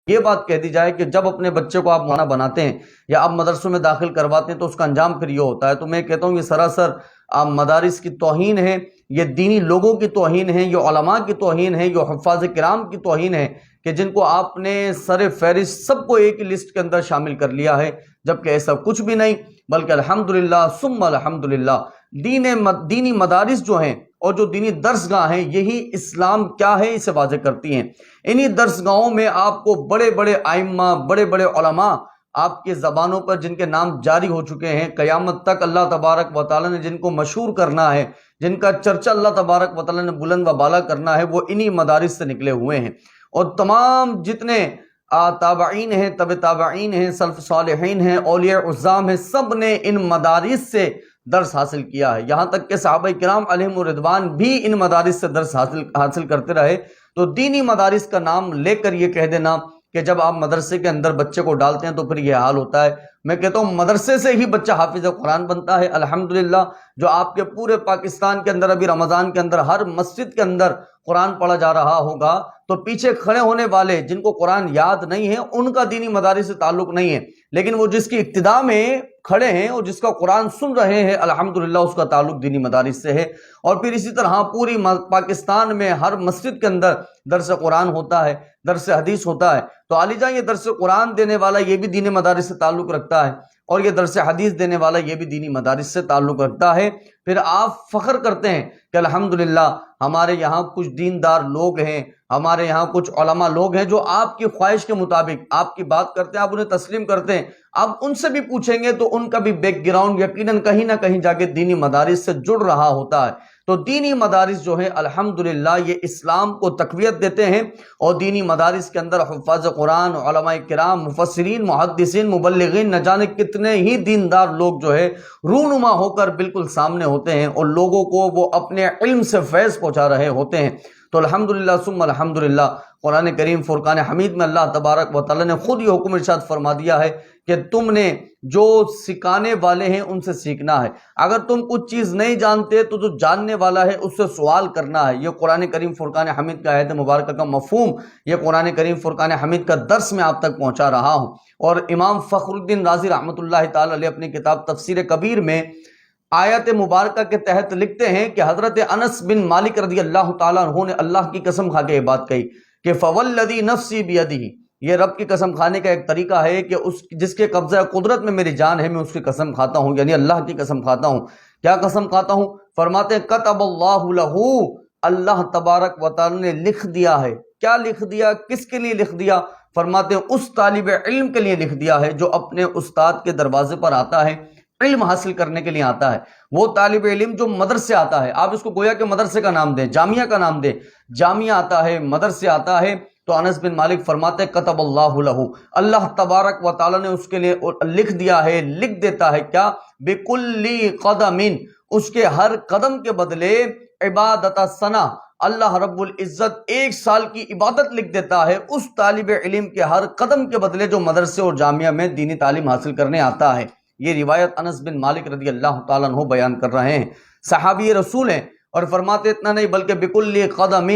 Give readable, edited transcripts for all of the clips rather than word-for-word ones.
یہ بات کہہ دی جائے کہ جب اپنے بچے کو آپ مولانا بناتے ہیں یا آپ مدرسوں میں داخل کرواتے ہیں تو اس کا انجام پھر یہ ہوتا ہے، تو میں کہتا ہوں یہ سراسر مدارس کی توہین ہے، یہ دینی لوگوں کی توہین ہے، یہ علماء کی توہین ہے، یہ حفاظ کرام کی توہین ہے کہ جن کو آپ نے سر فہرست سب کو ایک ہی لسٹ کے اندر شامل کر لیا ہے، جبکہ ایسا کچھ بھی نہیں، بلکہ الحمدللہ ثم الحمدللہ دینی مدارس جو ہیں اور جو دینی درسگاہ ہیں یہی اسلام کیا ہے اسے واضح کرتی ہیں۔ انہی درسگاہوں میں آپ کو بڑے بڑے ائمہ، بڑے بڑے علماء آپ کے زبانوں پر جن کے نام جاری ہو چکے ہیں، قیامت تک اللہ تبارک و تعالیٰ نے جن کو مشہور کرنا ہے، جن کا چرچا اللہ تبارک و تعالیٰ نے بلند و بالا کرنا ہے، وہ انہی مدارس سے نکلے ہوئے ہیں۔ اور تمام جتنے تابعین ہیں، تبع تابعین ہیں، سلف صالحین ہیں، اولیاء عظام ہیں، سب نے ان مدارس سے درس حاصل کیا ہے، یہاں تک کہ صحابہ کرام علیہم الرضوان بھی ان مدارس سے درس حاصل کرتے رہے۔ تو دینی مدارس کا نام لے کر یہ کہہ دینا کہ جب آپ مدرسے کے اندر بچے کو ڈالتے ہیں تو پھر یہ حال ہوتا ہے، میں کہتا ہوں مدرسے سے ہی بچہ حافظ قرآن بنتا ہے الحمدللہ۔ جو آپ کے پورے پاکستان کے اندر ابھی رمضان کے اندر ہر مسجد کے اندر قرآن پڑھا جا رہا ہوگا تو پیچھے کھڑے ہونے والے جن کو قرآن یاد نہیں ہے ان کا دینی مدارس سے تعلق نہیں ہے، لیکن وہ جس کی ابتدا میں کھڑے ہیں اور جس کا قرآن سن رہے ہیں الحمدللہ اس کا تعلق دینی مدارس سے ہے۔ اور پھر اسی طرح پوری پاکستان میں ہر مسجد کے اندر درس قرآن ہوتا ہے، درس حدیث ہوتا ہے، تو علی جان یہ درس قرآن دینے والا یہ بھی دینی مدارس سے تعلق رکھتا ہے اور یہ درس حدیث دینے والا یہ بھی دینی مدارس سے تعلق رکھتا ہے۔ پھر آپ فخر کرتے ہیں کہ الحمدللہ ہمارے یہاں کچھ دیندار لوگ ہیں، ہمارے یہاں کچھ علماء لوگ ہیں جو آپ کی خواہش کے مطابق آپ کی بات کرتے ہیں، آپ انہیں تسلیم کرتے ہیں۔ اب ان سے بھی پوچھیں گے تو ان کا بھی بیک گراؤنڈ یقیناً کہیں نہ کہیں جا کے دینی مدارس سے جڑ رہا ہوتا ہے۔ تو دینی مدارس جو ہیں الحمدللہ یہ اسلام کو تقویت دیتے ہیں، اور دینی مدارس کے اندر حفاظ قرآن، علماء کرام، مفسرین، محدثین، مبلغین، نہ جانے کتنے ہی دیندار لوگ جو ہے رونما ہو کر بالکل سامنے ہوتے ہیں اور لوگوں کو وہ اپنے علم سے فیض پہنچا رہے ہوتے ہیں۔ تو الحمدللہ ثم الحمدللہ قرآن کریم فرقان حمید میں اللہ تبارک و تعالیٰ نے خود یہ حکم ارشاد فرما دیا ہے کہ تم نے جو سکھانے والے ہیں ان سے سیکھنا ہے، اگر تم کچھ چیز نہیں جانتے تو جو جاننے والا ہے اس سے سوال کرنا ہے۔ یہ قرآن کریم فرقان حمید کا آیت مبارکہ کا مفہوم، یہ قرآن کریم فرقان حمید کا درس میں آپ تک پہنچا رہا ہوں۔ اور امام فخر الدین رازی رحمۃ اللہ تعالی علیہ اپنی کتاب تفسیر کبیر میں آیت مبارکہ کے تحت لکھتے ہیں کہ حضرت انس بن مالک رضی اللہ تعالیٰ عنہ نے اللہ کی قسم کھا کے یہ بات کہی کہ فوالذی نفسی بیدہ، یہ رب کی قسم کھانے کا ایک طریقہ ہے کہ جس کے قبضہ قدرت میں میری جان ہے میں اس کی قسم کھاتا ہوں، یعنی اللہ کی قسم کھاتا ہوں۔ کیا قسم کھاتا ہوں؟ فرماتے ہیں کتب اللہ لہ، اللہ تبارک و تعالی نے لکھ دیا ہے۔ کیا لکھ دیا؟ کس کے لیے لکھ دیا؟ فرماتے ہیں اس طالب علم کے لیے لکھ دیا ہے جو اپنے استاد کے دروازے پر آتا ہے، علم حاصل کرنے کے لیے آتا ہے۔ وہ طالب علم جو مدرسے آتا ہے، آپ اس کو گویا کہ مدرسے کا نام دیں، جامعہ کا نام دیں، جامعہ آتا ہے، مدرسے آتا ہے، تو انس بن مالک فرماتے ہیں کتب اللہ لہ، اللہ تبارک و تعالی نے اس کے لیے لکھ دیا ہے، لکھ دیتا ہے کیا؟ بکل قدم، اس کے ہر قدم کے بدلے عبادت سنہ، اللہ رب العزت 1 سال کی عبادت لکھ دیتا ہے اس طالب علم کے ہر قدم کے بدلے جو مدرسے اور جامعہ میں دینی تعلیم حاصل کرنے آتا ہے۔ یہ روایت انس بن مالک رضی اللہ تعالیٰ عنہ بیان کر رہے ہیں، صحابی رسول ہیں، اور فرماتے اتنا نہیں بلکہ بکل قدم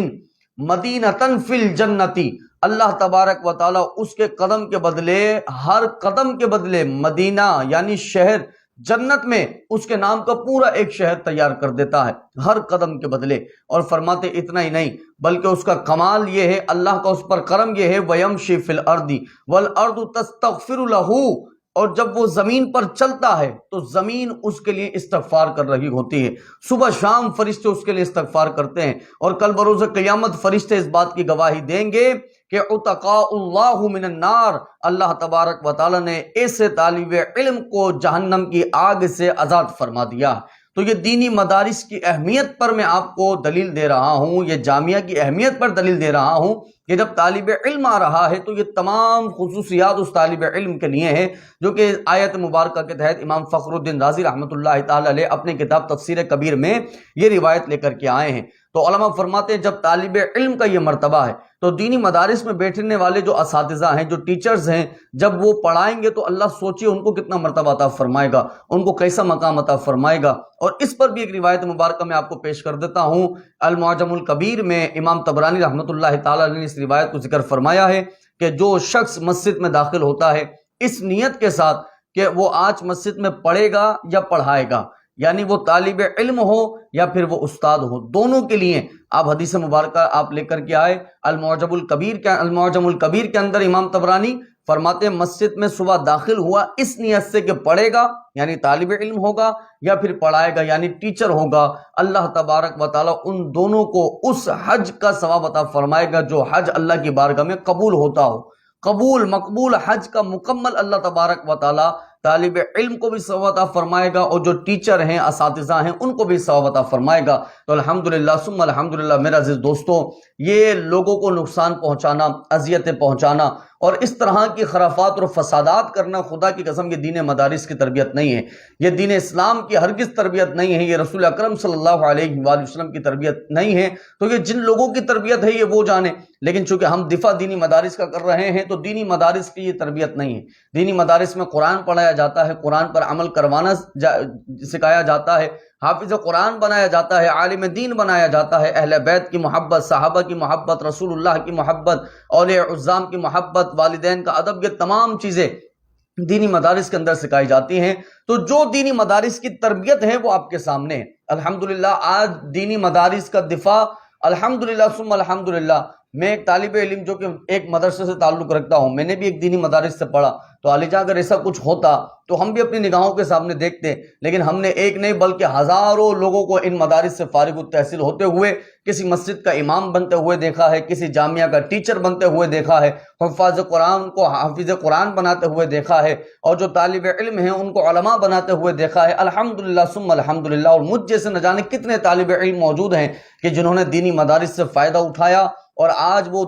مدینۃ فی الجنۃ، اللہ تبارک و تعالیٰ اس کے قدم کے بدلے، ہر قدم کے بدلے مدینہ یعنی شہر جنت میں اس کے نام کا پورا ایک شہر تیار کر دیتا ہے ہر قدم کے بدلے۔ اور فرماتے اتنا ہی نہیں بلکہ اس کا کمال یہ ہے، اللہ کا اس پر کرم یہ ہے وَيَمْشِي فِي الْأَرْضِ وَالْأَرْضُ تَسْتَغْفِرُ لَهُ، اور جب وہ زمین پر چلتا ہے تو زمین اس کے لیے استغفار کر رہی ہوتی ہے، صبح شام فرشتے اس کے لیے استغفار کرتے ہیں، اور کل بروز قیامت فرشتے اس بات کی گواہی دیں گے کہ عتقاء اللہ من النار، اللہ تبارک و تعالی نے ایسے طالب علم کو جہنم کی آگ سے آزاد فرما دیا۔ تو یہ دینی مدارس کی اہمیت پر میں آپ کو دلیل دے رہا ہوں، یہ جامعہ کی اہمیت پر دلیل دے رہا ہوں کہ جب طالب علم آ رہا ہے تو یہ تمام خصوصیات اس طالب علم کے لیے ہیں جو کہ آیت مبارکہ کے تحت امام فخر الدین رازی رحمۃ اللہ تعالی علیہ اپنی کتاب تفسیر کبیر میں یہ روایت لے کر کے آئے ہیں۔ تو علماء فرماتے ہیں جب طالب علم کا یہ مرتبہ ہے تو دینی مدارس میں بیٹھنے والے جو اساتذہ ہیں، جو ٹیچرز ہیں، جب وہ پڑھائیں گے تو اللہ سوچیے ان کو کتنا مرتبہ عطا فرمائے گا، ان کو کیسا مقام عطا فرمائے گا۔ اور اس پر بھی ایک روایت مبارکہ میں آپ کو پیش کر دیتا ہوں، المعجم الکبیر میں امام طبرانی رحمۃ اللہ تعالی نے اس روایت کو ذکر فرمایا ہے کہ جو شخص مسجد میں داخل ہوتا ہے اس نیت کے ساتھ کہ وہ آج مسجد میں پڑھے گا یا پڑھائے گا، یعنی وہ طالب علم ہو یا پھر وہ استاد ہو، دونوں کے لیے آپ حدیث مبارکہ آپ لے کر کے آئے۔ المعجم الکبیر کے اندر امام طبرانی فرماتے ہیں مسجد میں صبح داخل ہوا اس نیت سے کہ پڑھے گا یعنی طالب علم ہوگا یا پھر پڑھائے گا یعنی ٹیچر ہوگا، اللہ تبارک و تعالیٰ ان دونوں کو اس حج کا ثواب عطا فرمائے گا جو حج اللہ کی بارگاہ میں قبول ہوتا ہو۔ قبول مقبول حج کا مکمل اللہ تبارک و تعالیٰ طالب علم کو بھی ثواب عطا فرمائے گا اور جو ٹیچر ہیں اساتذہ ہیں ان کو بھی ثواب عطا فرمائے گا۔ تو الحمدللہ ثم الحمدللہ میرے عزیز دوستوں، یہ لوگوں کو نقصان پہنچانا، اذیتیں پہنچانا اور اس طرح کی خرافات اور فسادات کرنا خدا کی قسم یہ دین مدارس کی تربیت نہیں ہے، یہ دین اسلام کی ہرگز تربیت نہیں ہے، یہ رسول اکرم صلی اللہ علیہ وآلہ وسلم کی تربیت نہیں ہے۔ تو یہ جن لوگوں کی تربیت ہے یہ وہ جانے، لیکن چونکہ ہم دفاع دینی مدارس کا کر رہے ہیں تو دینی مدارس کی یہ تربیت نہیں ہے۔ دینی مدارس میں قرآن پڑھایا جاتا ہے، قرآن پر عمل کروانا سکھایا جاتا ہے، حافظ قرآن بنایا جاتا ہے، عالم دین بنایا جاتا ہے، اہل بیت کی محبت، صحابہ کی محبت، رسول اللہ کی محبت، اولیاء عظام کی محبت، والدین کا ادب، یہ تمام چیزیں دینی مدارس کے اندر سکھائی جاتی ہیں۔ تو جو دینی مدارس کی تربیت ہے وہ آپ کے سامنے ہے۔ الحمدللہ آج دینی مدارس کا دفاع الحمدللہ ثم الحمدللہ، میں ایک طالب علم جو کہ ایک مدرسے سے تعلق رکھتا ہوں، میں نے بھی ایک دینی مدارس سے پڑھا، تو عالیجاں اگر ایسا کچھ ہوتا تو ہم بھی اپنی نگاہوں کے سامنے دیکھتے، لیکن ہم نے ایک نہیں بلکہ ہزاروں لوگوں کو ان مدارس سے فارغ التحصیل ہوتے ہوئے کسی مسجد کا امام بنتے ہوئے دیکھا ہے، کسی جامعہ کا ٹیچر بنتے ہوئے دیکھا ہے، حفاظ قرآن کو حافظ قرآن بناتے ہوئے دیکھا ہے، اور جو طالب علم ہیں ان کو علماء بناتے ہوئے دیکھا ہے۔ الحمدللہ ثم الحمدللہ، اور مجھ جیسے نہ جانے کتنے طالب علم موجود ہیں کہ جنہوں نے دینی مدارس سے فائدہ اٹھایا اور آج وہ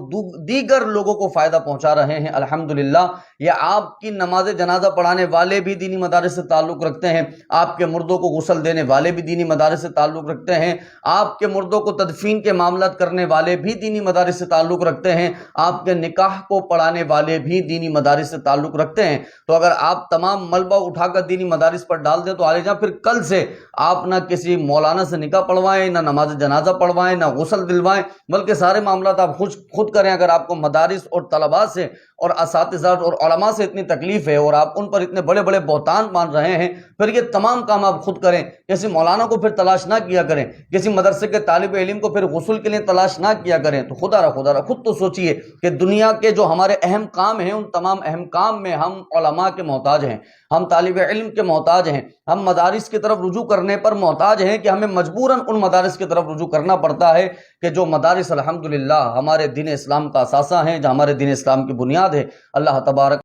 دیگر لوگوں کو فائدہ پہنچا رہے ہیں۔ الحمدللہ، یہ آپ کی نماز جنازہ پڑھانے والے بھی دینی مدارس سے تعلق رکھتے ہیں، آپ کے مردوں کو غسل دینے والے بھی دینی مدارس سے تعلق رکھتے ہیں، آپ کے مردوں کو تدفین کے معاملات کرنے والے بھی دینی مدارس سے تعلق رکھتے ہیں، آپ کے نکاح کو پڑھانے والے بھی دینی مدارس سے تعلق رکھتے ہیں۔ تو اگر آپ تمام ملبہ اٹھا کر دینی مدارس پر ڈال دیں تو عالیجاں پھر کل سے آپ نہ کسی مولانا سے نکاح پڑھوائیں، نہ نماز جنازہ پڑھوائیں، نہ غسل دلوائیں، بلکہ سارے معاملات آپ خود کریں۔ اگر آپ کو مدارس اور طلباء سے اور اساتذہ اور علماء سے اتنی تکلیف ہے اور آپ ان پر اتنے بڑے بڑے بہتان مان رہے ہیں، پھر یہ تمام کام آپ خود کریں۔ کسی مولانا کو پھر تلاش نہ کیا کریں، کسی مدرسے کے طالب علم کو پھر غسل کے لیے تلاش نہ کیا کریں۔ تو خدا را خود تو سوچئے کہ دنیا کے جو ہمارے اہم کام ہیں ان تمام اہم کام میں ہم علماء کے محتاج ہیں، ہم طالب علم کے محتاج ہیں، ہم مدارس کی طرف رجوع کرنے پر محتاج ہیں کہ ہمیں مجبوراً ان مدارس کی طرف رجوع کرنا پڑتا ہے کہ جو مدارس الحمدللہ ہمارے دین اسلام کا اثاثہ ہیں، جو ہمارے دین اسلام کی بنیاد ہے۔ اللہ تبارک